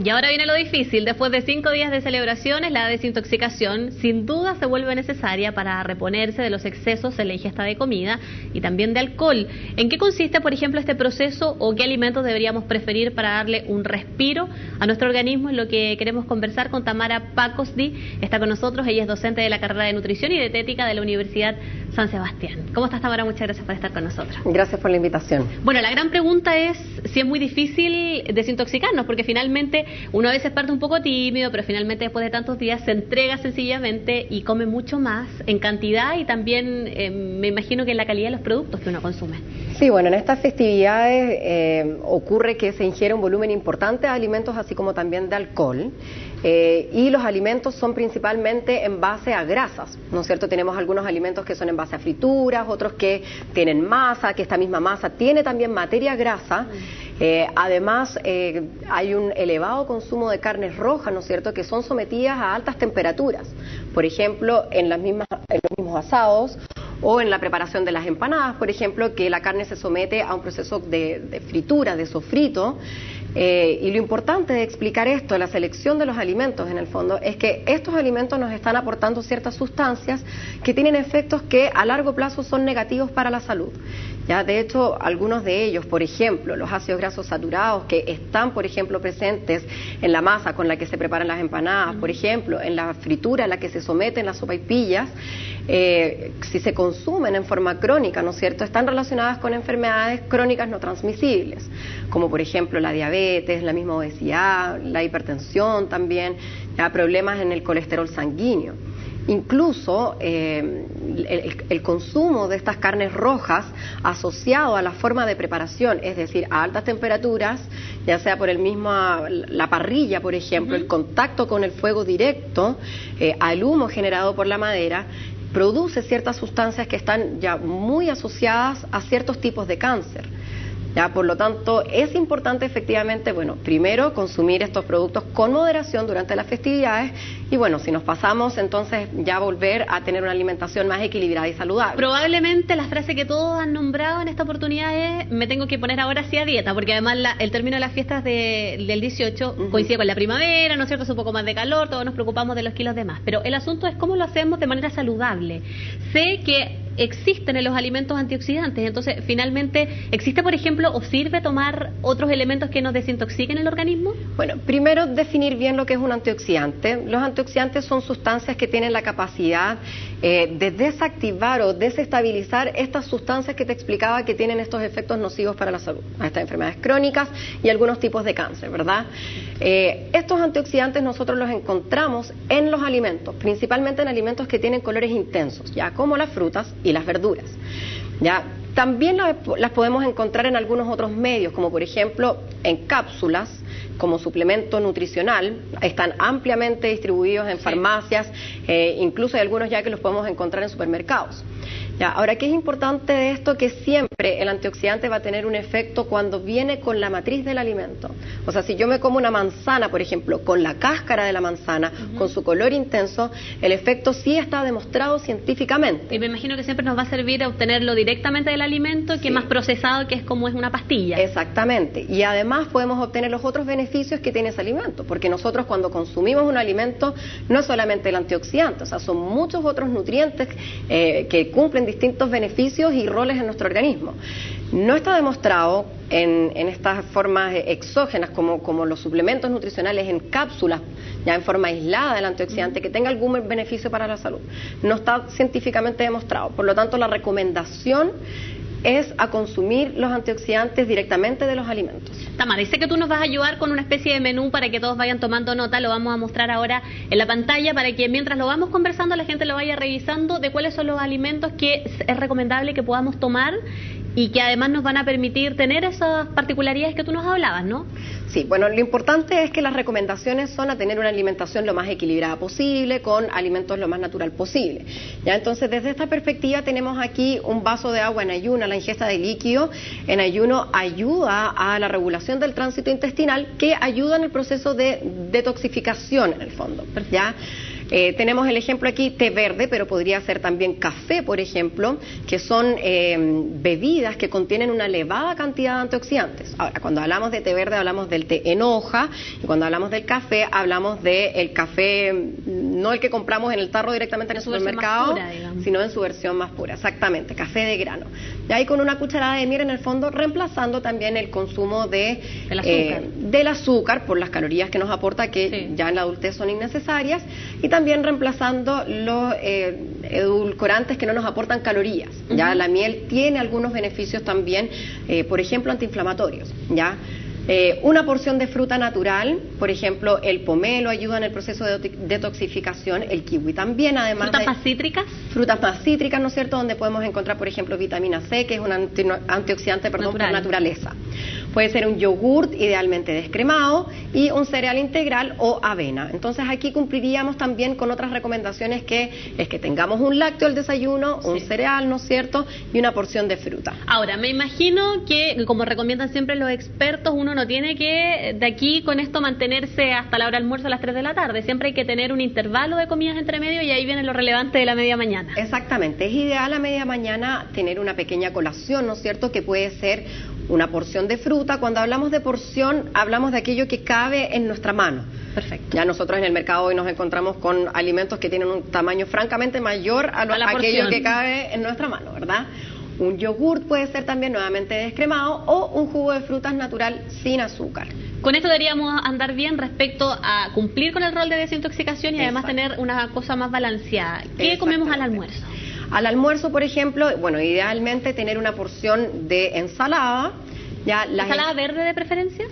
Y ahora viene lo difícil. Después de 5 días de celebraciones, la desintoxicación sin duda se vuelve necesaria para reponerse de los excesos en la ingesta de comida y también de alcohol. ¿En qué consiste, por ejemplo, este proceso o qué alimentos deberíamos preferir para darle un respiro a nuestro organismo? Es lo que queremos conversar con Tamara Pacosdi. Está con nosotros, ella es docente de la carrera de Nutrición y Dietética de la Universidad San Sebastián. ¿Cómo estás, Tamara? Muchas gracias por estar con nosotros. Gracias por la invitación. Bueno, la gran pregunta es si es muy difícil desintoxicarnos, porque finalmente uno a veces parte un poco tímido, pero finalmente después de tantos días se entrega sencillamente y come mucho más en cantidad y también me imagino que en la calidad de los productos que uno consume. Sí, bueno, en estas festividades ocurre que se ingiere un volumen importante de alimentos, así como también de alcohol, y los alimentos son principalmente en base a grasas, ¿no es cierto? Tenemos algunos alimentos que son en base a frituras, otros que tienen masa, que esta misma masa tiene también materia grasa. Además, hay un elevado consumo de carnes rojas, ¿no es cierto?, que son sometidas a altas temperaturas. Por ejemplo, en los mismos asados o en la preparación de las empanadas, por ejemplo, que la carne se somete a un proceso de fritura, de sofrito. Y lo importante de explicar esto, la selección de los alimentos en el fondo, es que estos alimentos nos están aportando ciertas sustancias que tienen efectos que a largo plazo son negativos para la salud. Ya, de hecho, algunos de ellos, por ejemplo, los ácidos grasos saturados que están, por ejemplo, presentes en la masa con la que se preparan las empanadas, por ejemplo, en la fritura a la que se someten las sopaipillas, si se consumen en forma crónica, ¿no es cierto?, están relacionadas con enfermedades crónicas no transmisibles, como por ejemplo la diabetes, la misma obesidad, la hipertensión también, ya, problemas en el colesterol sanguíneo. Incluso el consumo de estas carnes rojas asociado a la forma de preparación, es decir, a altas temperaturas, ya sea por la parrilla, por ejemplo, el contacto con el fuego directo, al humo generado por la madera, produce ciertas sustancias que están ya muy asociadas a ciertos tipos de cáncer. Ya, por lo tanto, es importante efectivamente, bueno, primero consumir estos productos con moderación durante las festividades y bueno, si nos pasamos, entonces ya volver a tener una alimentación más equilibrada y saludable. Probablemente la frase que todos han nombrado en esta oportunidad es: me tengo que poner ahora sí a dieta, porque además el término de las fiestas del 18 coincide con la primavera, ¿no es cierto? Es un poco más de calor, todos nos preocupamos de los kilos de más, pero el asunto es cómo lo hacemos de manera saludable. Sé que existen en los alimentos antioxidantes, entonces finalmente, ¿existe, por ejemplo, o sirve tomar otros elementos que nos desintoxiquen el organismo? Bueno, primero definir bien lo que es un antioxidante. Los antioxidantes son sustancias que tienen la capacidad de desactivar o desestabilizar estas sustancias que te explicaba que tienen estos efectos nocivos para la salud, a estas enfermedades crónicas y algunos tipos de cáncer, ¿verdad? Estos antioxidantes nosotros los encontramos en los alimentos, principalmente en alimentos que tienen colores intensos, ya como las frutas y las verduras. Ya, también las podemos encontrar en algunos otros medios, como por ejemplo en cápsulas, como suplemento nutricional, están ampliamente distribuidos en farmacias, incluso hay algunos ya que los podemos encontrar en supermercados. Ya, ahora, ¿qué es importante de esto? Que siempre el antioxidante va a tener un efecto cuando viene con la matriz del alimento. O sea, si yo me como una manzana, por ejemplo, con la cáscara de la manzana, con su color intenso, el efecto sí está demostrado científicamente. Y me imagino que siempre nos va a servir a obtenerlo directamente del alimento, que es más procesado, que es como es una pastilla. Exactamente. Y además podemos obtener los otros beneficios que tiene ese alimento, porque nosotros cuando consumimos un alimento no es solamente el antioxidante, o sea, son muchos otros nutrientes que cumplen distintos beneficios y roles en nuestro organismo. No está demostrado en estas formas exógenas como los suplementos nutricionales en cápsulas, ya en forma aislada, el antioxidante que tenga algún beneficio para la salud. No está científicamente demostrado. Por lo tanto, la recomendación es a consumir los antioxidantes directamente de los alimentos. Tamara, y sé que tú nos vas a ayudar con una especie de menú para que todos vayan tomando nota, lo vamos a mostrar ahora en la pantalla para que mientras lo vamos conversando la gente lo vaya revisando de cuáles son los alimentos que es recomendable que podamos tomar y que además nos van a permitir tener esas particularidades que tú nos hablabas, ¿no? Sí, bueno, lo importante es que las recomendaciones son a tener una alimentación lo más equilibrada posible, con alimentos lo más natural posible. Ya, entonces, desde esta perspectiva tenemos aquí un vaso de agua en ayuno. La ingesta de líquido en ayuno ayuda a la regulación del tránsito intestinal, que ayuda en el proceso de detoxificación en el fondo, ¿ya? Tenemos el ejemplo aquí, té verde, pero podría ser también café, por ejemplo, que son bebidas que contienen una elevada cantidad de antioxidantes. Ahora, cuando hablamos de té verde hablamos del té en hoja, y cuando hablamos del café hablamos del café, no el que compramos en el tarro directamente en el supermercado, sino en su versión más pura, exactamente, café de grano. Y ahí con una cucharada de miel en el fondo, reemplazando también el consumo del azúcar por las calorías que nos aporta, que ya en la adultez son innecesarias, y también reemplazando los edulcorantes que no nos aportan calorías. Ya la miel tiene algunos beneficios también, por ejemplo, antiinflamatorios, ¿ya? Una porción de fruta natural, por ejemplo, el pomelo ayuda en el proceso de detoxificación, el kiwi también, además ¿Frutas más cítricas? Frutas más cítricas, ¿no es cierto?, donde podemos encontrar, por ejemplo, vitamina C, que es un antioxidante, por naturaleza. Puede ser un yogurt, idealmente descremado, y un cereal integral o avena. Entonces aquí cumpliríamos también con otras recomendaciones, que es que tengamos un lácteo al desayuno, un cereal, ¿no es cierto?, y una porción de fruta. Ahora, me imagino que, como recomiendan siempre los expertos, uno no tiene que de aquí con esto mantenerse hasta la hora de almuerzo a las 3 de la tarde. Siempre hay que tener un intervalo de comidas entre medio, y ahí viene lo relevante de la media mañana. Exactamente, es ideal a media mañana tener una pequeña colación, ¿no es cierto?, que puede ser una porción de fruta. Cuando hablamos de porción, hablamos de aquello que cabe en nuestra mano. Perfecto. Ya nosotros en el mercado hoy nos encontramos con alimentos que tienen un tamaño francamente mayor a aquello que cabe en nuestra mano, ¿verdad? Un yogurt puede ser también nuevamente descremado, o un jugo de frutas natural sin azúcar. Con esto deberíamos andar bien respecto a cumplir con el rol de desintoxicación y además tener una cosa más balanceada. ¿Qué comemos al almuerzo? Al almuerzo, por ejemplo, bueno, idealmente tener una porción de ensalada. ¿Ensalada verde de preferencia?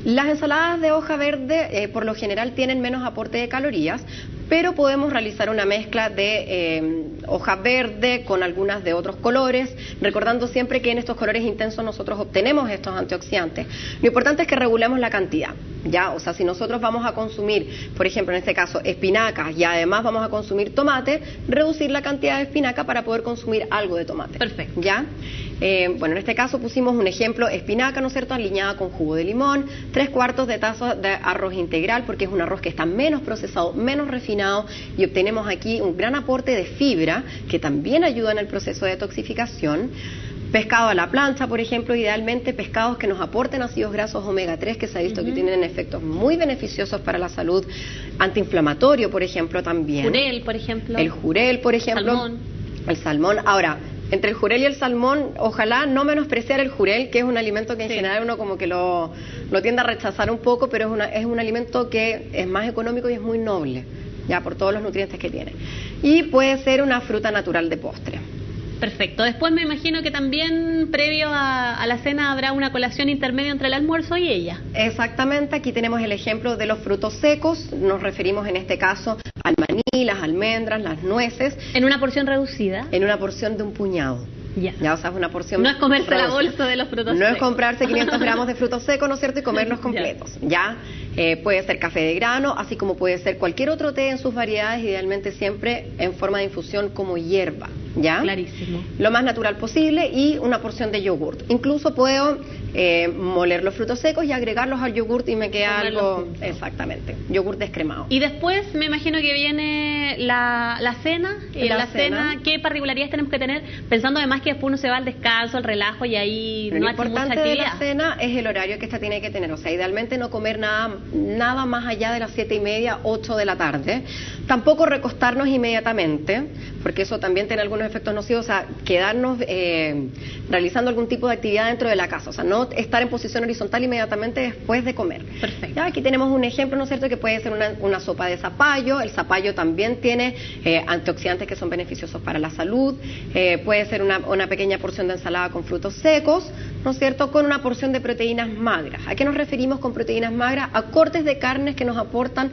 Las ensaladas de hoja verde por lo general tienen menos aporte de calorías, pero podemos realizar una mezcla de hoja verde con algunas de otros colores, recordando siempre que en estos colores intensos nosotros obtenemos estos antioxidantes. Lo importante es que regulemos la cantidad, ¿ya? O sea, si nosotros vamos a consumir, por ejemplo, en este caso, espinacas, y además vamos a consumir tomate, reducir la cantidad de espinaca para poder consumir algo de tomate. Perfecto. ¿Ya? Bueno, en este caso pusimos un ejemplo, espinaca, ¿no es cierto?, aliñada con jugo de limón, 3/4 de taza de arroz integral, porque es un arroz que está menos procesado, menos refinado, y obtenemos aquí un gran aporte de fibra, que también ayuda en el proceso de detoxificación. Pescado a la plancha, por ejemplo, idealmente pescados que nos aporten ácidos grasos omega 3, que se ha visto que tienen efectos muy beneficiosos para la salud, antiinflamatorio, por ejemplo, también. Jurel, por ejemplo. El jurel, por ejemplo. Salmón. El salmón. Ahora, entre el jurel y el salmón, ojalá no menospreciar el jurel, que es un alimento que en general uno como que lo tiende a rechazar un poco, pero es un alimento que es más económico y es muy noble, ya por todos los nutrientes que tiene. Y puede ser una fruta natural de postre. Perfecto. Después me imagino que también previo a la cena habrá una colación intermedia entre el almuerzo y ella. Exactamente, aquí tenemos el ejemplo de los frutos secos, nos referimos en este caso al maní, las almendras, las nueces. ¿En una porción reducida? En una porción de un puñado. Ya, o sea, es una porción. No es comerse reducida. la bolsa de los frutos secos. No es comprarse 500 gramos de frutos secos, ¿no es cierto?, y comerlos completos. Ya. Puede ser café de grano, así como puede ser cualquier otro té en sus variedades, idealmente siempre en forma de infusión como hierba. ¿Ya? Clarísimo. Lo más natural posible, y una porción de yogurt. Incluso puedo moler los frutos secos y agregarlos al yogurt, y me queda algo. Exactamente, yogurt descremado. Y después me imagino que viene la cena. Y en la cena, ¿qué particularidades tenemos que tener? Pensando además que después uno se va al descanso, al relajo, y ahí no hay mucha actividad. Lo importante de la cena es el horario que esta tiene que tener. O sea, idealmente no comer nada más allá de las 7:30, 8 de la tarde. Tampoco recostarnos inmediatamente, porque eso también tiene algunos efectos nocivos. O sea, quedarnos realizando algún tipo de actividad dentro de la casa. O sea, no estar en posición horizontal inmediatamente después de comer. Perfecto. Ya, aquí tenemos un ejemplo, ¿no es cierto?, que puede ser una sopa de zapallo. El zapallo también tiene antioxidantes que son beneficiosos para la salud. Puede ser una pequeña porción de ensalada con frutos secos, ¿no es cierto?, con una porción de proteínas magras. ¿A qué nos referimos con proteínas magras? A cortes de carnes que nos aportan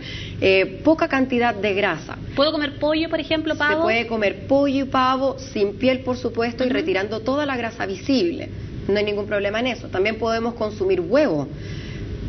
poca cantidad de grasa. ¿Puedo comer pollo, por ejemplo, pavo? Se puede comer pollo y pavo sin piel, por supuesto, y retirando toda la grasa visible. No hay ningún problema en eso. También podemos consumir huevo.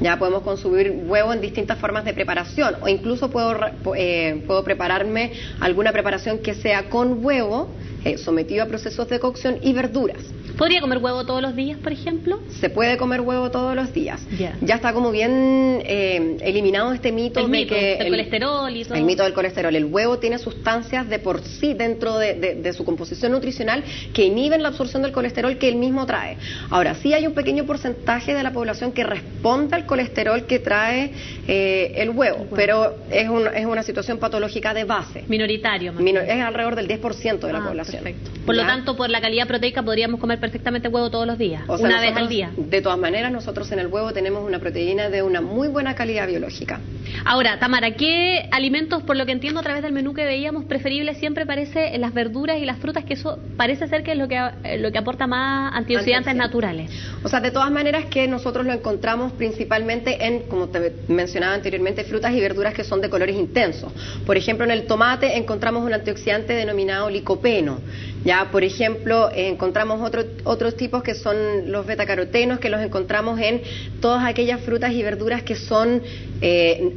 Ya podemos consumir huevo en distintas formas de preparación, o incluso puedo prepararme alguna preparación que sea con huevo, sometido a procesos de cocción, y verduras. ¿Podría comer huevo todos los días, por ejemplo? Se puede comer huevo todos los días. Yeah. Ya está como bien eliminado este mito de que el colesterol y todo. El mito del colesterol. El huevo tiene sustancias de por sí dentro de su composición nutricional que inhiben la absorción del colesterol que él mismo trae. Ahora, sí hay un pequeño porcentaje de la población que responde al colesterol que trae el huevo, pero es una situación patológica de base. Minoritario. Es alrededor del 10% de la población. Perfecto. Por lo tanto, por la calidad proteica podríamos comer perfectamente huevo todos los días, o sea, una vez al día. De todas maneras, nosotros en el huevo tenemos una proteína de una muy buena calidad biológica. Ahora, Tamara, ¿qué alimentos, por lo que entiendo a través del menú que veíamos, preferibles siempre parece las verduras y las frutas, que eso parece ser que es lo que aporta más antioxidantes naturales? O sea, de todas maneras que nosotros lo encontramos principalmente en, como te mencionaba anteriormente, frutas y verduras que son de colores intensos. Por ejemplo, en el tomate encontramos un antioxidante denominado licopeno. Ya, por ejemplo, encontramos otros tipos que son los betacarotenos, que los encontramos en todas aquellas frutas y verduras que son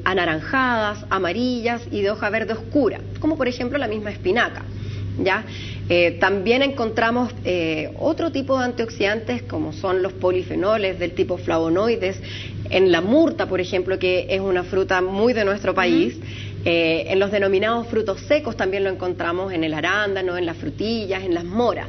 anaranjadas, amarillas y de hoja verde oscura, como por ejemplo la misma espinaca. ¿Ya? También encontramos otro tipo de antioxidantes como son los polifenoles del tipo flavonoides en la murta, por ejemplo, que es una fruta muy de nuestro país. En los denominados frutos secos también lo encontramos en el arándano, en las frutillas, en las moras.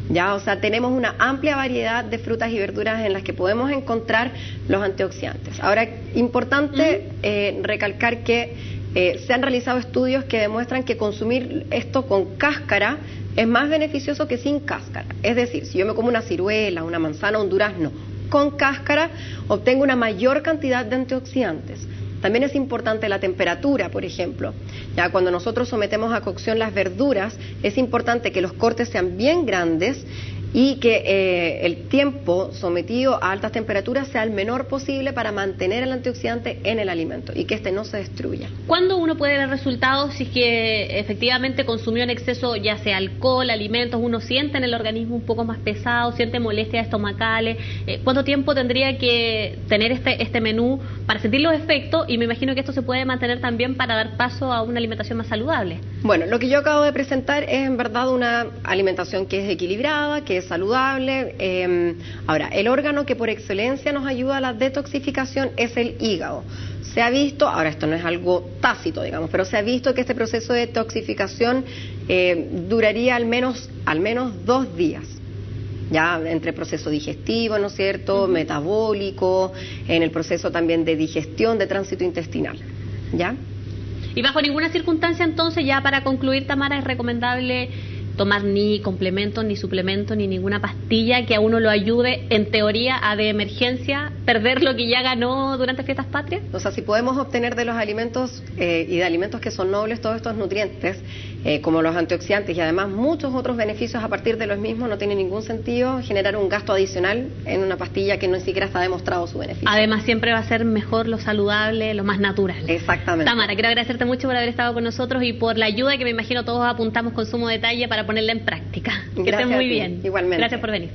Ya, o sea, tenemos una amplia variedad de frutas y verduras en las que podemos encontrar los antioxidantes. Ahora, importante recalcar que se han realizado estudios que demuestran que consumir esto con cáscara es más beneficioso que sin cáscara. Es decir, si yo me como una ciruela, una manzana, un durazno con cáscara, obtengo una mayor cantidad de antioxidantes. También es importante la temperatura, por ejemplo. Ya cuando nosotros sometemos a cocción las verduras, es importante que los cortes sean bien grandes y que el tiempo sometido a altas temperaturas sea el menor posible para mantener el antioxidante en el alimento y que este no se destruya. ¿Cuándo uno puede ver resultados si es que efectivamente consumió en exceso, ya sea alcohol, alimentos, uno siente en el organismo un poco más pesado, siente molestias estomacales? ¿Cuánto tiempo tendría que tener este menú para sentir los efectos? Y me imagino que esto se puede mantener también para dar paso a una alimentación más saludable. Bueno, lo que yo acabo de presentar es en verdad una alimentación que es equilibrada, que es saludable. Ahora, el órgano que por excelencia nos ayuda a la detoxificación es el hígado. Se ha visto, ahora esto no es algo tácito, digamos, pero se ha visto que este proceso de detoxificación duraría al menos 2 días. Ya entre proceso digestivo, ¿no es cierto?, metabólico, en el proceso también de digestión, de tránsito intestinal, ¿ya? Y bajo ninguna circunstancia, entonces, ya para concluir, Tamara, es recomendable tomar ni complementos, ni suplementos, ni ninguna pastilla que a uno lo ayude, en teoría, a de emergencia perder lo que ya ganó durante fiestas patrias. O sea, si podemos obtener de los alimentos y de alimentos que son nobles todos estos nutrientes, como los antioxidantes y además muchos otros beneficios a partir de los mismos, no tiene ningún sentido generar un gasto adicional en una pastilla que no siquiera está demostrado su beneficio. Además, siempre va a ser mejor lo saludable, lo más natural. Exactamente. Tamara, quiero agradecerte mucho por haber estado con nosotros y por la ayuda que me imagino todos apuntamos con sumo detalle para ponerla en práctica. Que estés muy bien. Igualmente. Gracias por venir.